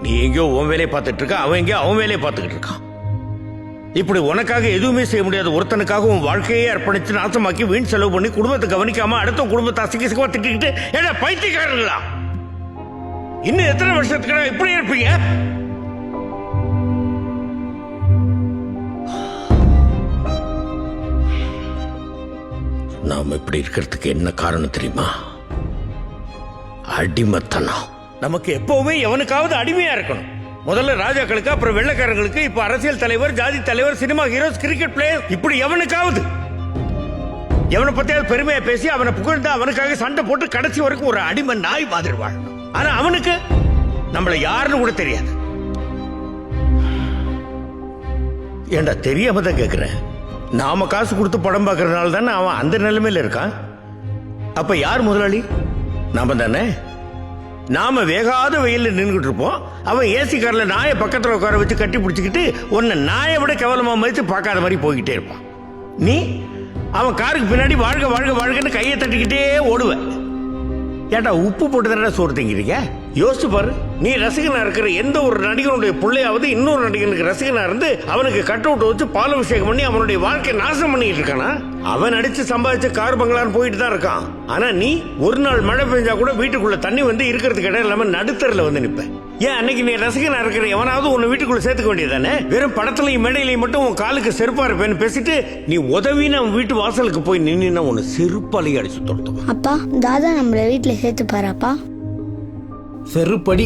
நீ எங்கேயோ உன் வேலையை பார்த்துட்டு இருக்க, அவன் எங்கேயோ அவன் வேலையை பார்த்துக்கிட்டு இருக்கான். இப்படி உனக்காக எதுவுமே செய்ய முடியாத ஒருத்தனுக்காக உன் வாழ்க்கையே அர்ப்பணித்து நாசமாக்கி வீண் செலவு பண்ணி குடும்பத்தை கவனிக்காம அடுத்த குடும்பத்தை அசிங்கமா திட்டிக்கிட்டு ஏன்னா பைத்தியக்காரங்களா? இன்னும் எத்தனை வருஷத்துக்கு இப்படி இருப்பீங்க? நாம இப்படி இருக்கிறதுக்கு என்ன காரணம் தெரியுமா? அடிமைத்தனம். நமக்கு எப்பவுமே எவனுக்காவது அடிமையா இருக்கணும். முதல்ல ராஜாக்களுக்கு, அப்புறம் வெள்ளைக்காரங்களுக்கு, இப்ப அரசியல் தலைவர், ஜாதி தலைவர், சினிமா ஹீரோஸ், கிரிக்கெட் பிளேயர், இப்படி எவனுக்காவது எவனை பத்தியாவது பெருமையா பேசி அவனை புகழ்ந்து அவனுக்காக சண்டை போட்டு கடைசி வரைக்கும் ஒரு அடிமை நாய் மாதிரி வாழணும். ஆனா அவனுக்கு நம்மளை யாருன்னு கூட தெரியாது. ஏண்டா தெரியாம தான் கேட்கிறேன். நாம காசு கொடுத்து படம் பார்க்கறதுனால தானே அவன் அந்த நிலைமையில இருக்கான். அப்ப யார் முதலாளி? நாம தானே. நாம வேகாத வெயில நின்றுட்டு இருப்போம். அவன் ஏசி கார்ல நாயை பக்கத்துல உட்கார வச்சு கட்டி பிடிச்சிக்கிட்டு உன்னை நாயை விட கேவலமா மதித்து பார்க்காத மாதிரி போய்கிட்டே இருப்பான். நீ அவன் காருக்கு பின்னாடி வாழ்க வாழ்க வாழ்கன்னு கையை தட்டிக்கிட்டே ஓடுவ. ஏட்டா உப்பு போட்டு தானே சோறு திங்கிறீங்க? யோசிச்சு பாரு. நீ ரசிகனா இருக்கிற எந்த ஒரு நடிகனுடைய பிள்ளையாவது இன்னொரு நடிகனுக்கு ரசிகனா இருந்து அவனுக்கு கட் அவுட் வச்சு பாலாபிஷேகம் பண்ணி அவனுடைய வாழ்க்கை நாசம் பண்ணிட்டு இருக்கானா? அவன் அடிச்சு சம்பாதிச்சு கார் பங்களான்னு போயிட்டு தான் இருக்கான். ஆனா நீ ஒரு நாள் மழை பெஞ்சா கூட வீட்டுக்குள்ள தண்ணி வந்து இருக்கிறதுக்கு இடம் இல்லாம நடுத்தரில் வந்து நிப்ப. ஏன் அன்னைக்கு நீ ரசிகனா இருக்கிற எவனாவது உன்னை வீட்டுக்குள்ள சேர்த்துக்க வேண்டியதானே? வெறும் படத்துலையும் மேடையிலையும் மட்டும் உன் காலுக்கு செருப்பா இருப்பேன்னு பேசிட்டு நீ உதவின்னு அவன் வீட்டு வாசலுக்கு போய் நின்னா உன்னை செருப்பாலையும் அடிச்சு தொடுத்துவான். அப்பா தாதா நம்மள வீட்டுல சேர்த்து பாராப்பா. செருப்படி